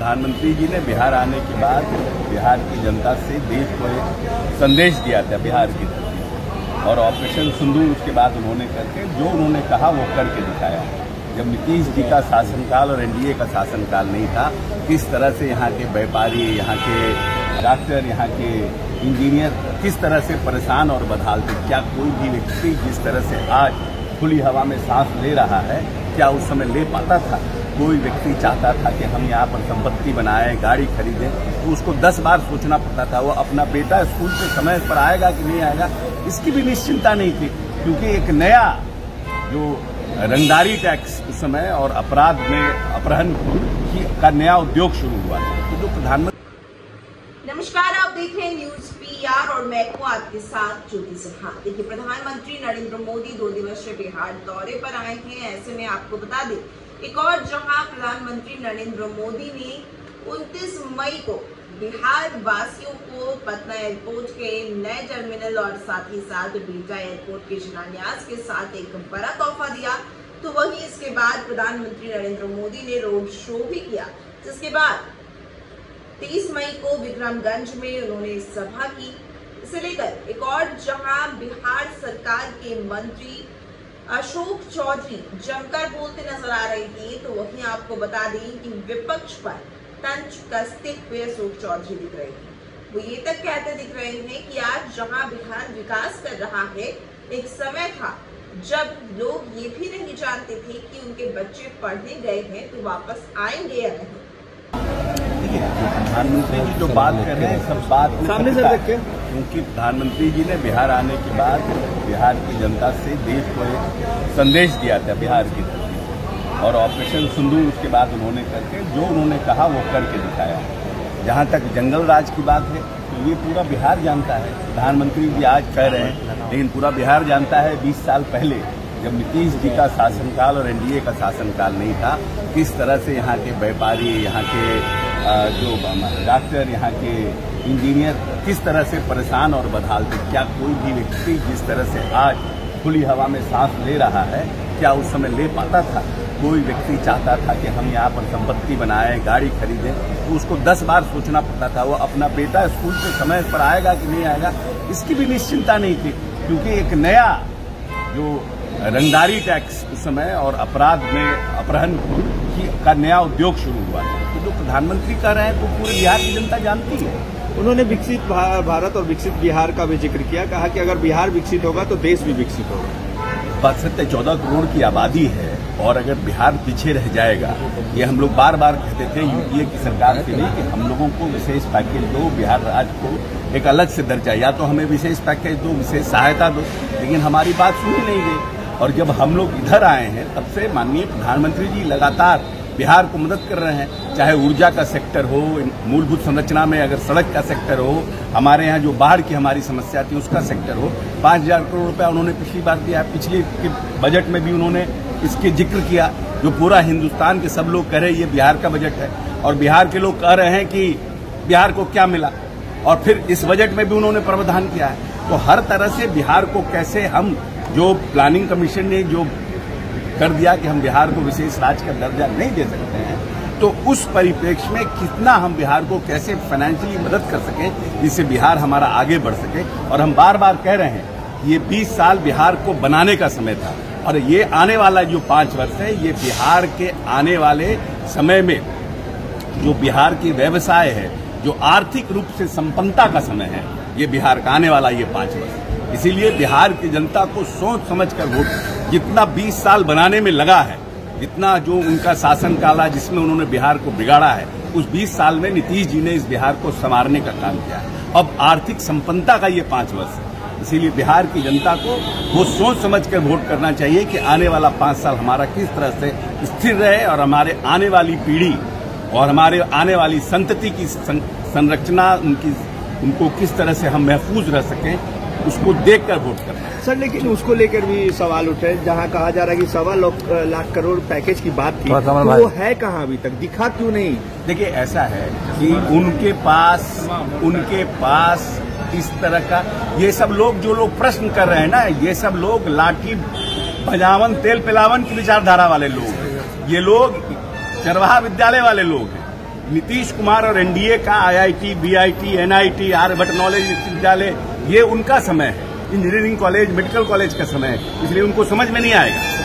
प्रधानमंत्री जी ने बिहार आने के बाद बिहार की जनता से देश को एक संदेश दिया था बिहार की तरफ, और ऑपरेशन सिंदूर उसके बाद उन्होंने करके जो उन्होंने कहा वो करके दिखाया। जब नीतीश जी का शासनकाल और एनडीए का शासनकाल नहीं था, किस तरह से यहाँ के व्यापारी, यहाँ के डॉक्टर, यहाँ के इंजीनियर किस तरह से परेशान और बदहाल थे। क्या कोई भी व्यक्ति जिस तरह से आज खुली हवा में सांस ले रहा है, क्या उस समय ले पाता था? कोई व्यक्ति चाहता था कि हम यहाँ पर संपत्ति बनाएं, गाड़ी खरीदें, तो उसको 10 बार सोचना पड़ता था। वो अपना बेटा स्कूल से समय पर आएगा कि नहीं आएगा, इसकी भी निश्चिंता नहीं थी, क्योंकि एक नया जो रंगदारी टैक्स उस समय और अपराध में अपहरण का नया उद्योग शुरू हुआ है। तो जो प्रधानमंत्री। नमस्कार, आप देख रहे हैं न्यूज पीआर और मैं हूं आपके साथ ज्योति सिन्हा। देखिए, प्रधानमंत्री नरेंद्र मोदी 2 दिवसीय बिहार दौरे पर आए हैं। ऐसे में आपको बता दें, एक और जहां प्रधानमंत्री नरेंद्र मोदी ने 29 मई को बिहार वासियों को पटना एयरपोर्ट के नए टर्मिनल और साथ ही साथ बिहटा एयरपोर्ट के शिलान्यास के साथ एक बड़ा तोहफा दिया, तो वहीं इसके बाद प्रधानमंत्री नरेंद्र मोदी ने रोड शो भी किया, जिसके बाद 30 मई को विक्रमगंज में उन्होंने सभा की। इसे लेकर एक और जहां बिहार सरकार के मंत्री अशोक चौधरी जमकर बोलते नजर आ रहे थे, तो वहीं आपको बता दें कि विपक्ष पर तंज कसते हुए अशोक चौधरी दिख रहे हैं। वो ये तक कहते दिख रहे हैं कि आज जहां बिहार विकास कर रहा है, एक समय था जब लोग ये भी नहीं जानते थे कि उनके बच्चे पढ़ने गए हैं तो वापस आएंगे या नहीं। प्रधानमंत्री जी जो बात कर रहे हैं, सब बात सामने से रखें, क्योंकि प्रधानमंत्री जी ने बिहार आने के बाद बिहार की जनता से देश को एक संदेश दिया था बिहार की तरफ, और ऑपरेशन सिंदूर उसके बाद उन्होंने करके जो उन्होंने कहा वो करके दिखाया। जहाँ तक जंगल राज की बात है, तो ये पूरा बिहार जानता है। प्रधानमंत्री जी आज कह रहे हैं, लेकिन पूरा बिहार जानता है 20 साल पहले जब नीतीश जी का शासनकाल और एनडीए का शासनकाल नहीं था, किस तरह से यहाँ के व्यापारी, यहाँ के जो डॉक्टर, यहाँ के इंजीनियर किस तरह से परेशान और बदहाल थे। क्या कोई भी व्यक्ति जिस तरह से आज खुली हवा में सांस ले रहा है, क्या उस समय ले पाता था? कोई व्यक्ति चाहता था कि हम यहाँ पर संपत्ति बनाएं, गाड़ी खरीदें, तो उसको 10 बार सोचना पड़ता था। वो अपना बेटा स्कूल से समय पर आएगा कि नहीं आएगा, इसकी भी निश्चिंता नहीं थी, क्योंकि एक नया जो रंगदारी टैक्स उस समय और अपराध में अपहरण का नया उद्योग शुरू हुआ है। तो जो प्रधानमंत्री कह रहे हैं तो पूरे बिहार की जनता जानती है। उन्होंने विकसित भारत और विकसित बिहार का भी जिक्र किया, कहा कि अगर बिहार विकसित होगा तो देश भी विकसित होगा। बात सत्य, 14 करोड़ की आबादी है, और अगर बिहार पीछे रह जाएगा, ये हम लोग बार बार कहते थे यूपीए की सरकार से भी कि हम लोगों को विशेष पैकेज दो, बिहार राज्य को एक अलग से दर्जा, या तो हमें विशेष पैकेज दो, विशेष सहायता दो, लेकिन हमारी बात सुनी नहीं गई। और जब हम लोग इधर आए हैं, तब से माननीय प्रधानमंत्री जी लगातार बिहार को मदद कर रहे हैं, चाहे ऊर्जा का सेक्टर हो, मूलभूत संरचना में अगर सड़क का सेक्टर हो, हमारे यहाँ जो बाढ़ की हमारी समस्या थी उसका सेक्टर हो। 5000 करोड़ रुपया उन्होंने पिछली बार दिया, पिछले के बजट में भी उन्होंने इसके जिक्र किया, जो पूरा हिंदुस्तान के सब लोग कह रहे हैं ये बिहार का बजट है, और बिहार के लोग कह रहे हैं कि बिहार को क्या मिला, और फिर इस बजट में भी उन्होंने प्रावधान किया है। तो हर तरह से बिहार को कैसे हम, जो प्लानिंग कमीशन ने जो कर दिया कि हम बिहार को विशेष राज्य का दर्जा नहीं दे सकते हैं, तो उस परिप्रेक्ष्य में कितना हम बिहार को कैसे फाइनेंशियली मदद कर सकें, जिससे बिहार हमारा आगे बढ़ सके। और हम बार बार कह रहे हैं ये 20 साल बिहार को बनाने का समय था, और ये आने वाला जो 5 वर्ष है, ये बिहार के आने वाले समय में जो बिहार की व्यवसाय है, जो आर्थिक रूप से संपन्नता का समय है, ये बिहार का आने वाला ये 5 वर्ष। इसीलिए बिहार की जनता को सोच समझकर वोट, जितना 20 साल बनाने में लगा है, जितना जो उनका शासनकाल है जिसमें उन्होंने बिहार को बिगाड़ा है, उस 20 साल में नीतीश जी ने इस बिहार को संवारने का काम किया है। अब आर्थिक संपन्नता का ये 5 वर्ष है, इसीलिए बिहार की जनता को वो सोच समझकर वोट करना चाहिए कि आने वाला 5 साल हमारा किस तरह से स्थिर रहे, और हमारे आने वाली पीढ़ी और हमारे आने वाली संतति की संरचना, उनको किस तरह से हम महफूज रह सकें, उसको देखकर वोट करना है। सर, लेकिन उसको लेकर भी सवाल उठे, जहां कहा जा रहा है कि 1.25 लाख करोड़ पैकेज की बात थी, तो वो है कहाँ अभी तक, दिखा क्यों नहीं? देखिए, ऐसा है कि उनके पास इस तरह का, ये सब लोग जो लोग प्रश्न कर रहे हैं ना, ये सब लोग लाठी बजावन तेल पिलावन की विचारधारा वाले लोग हैं। ये लोग चरवाहा विद्यालय वाले लोग हैं। नीतीश कुमार और एनडीए का IIT, BIT, NIT, Aryabhatta knowledge विश्वविद्यालय, ये उनका समय है। इंजीनियरिंग कॉलेज, मेडिकल कॉलेज का समय है, इसलिए उनको समझ में नहीं आएगा।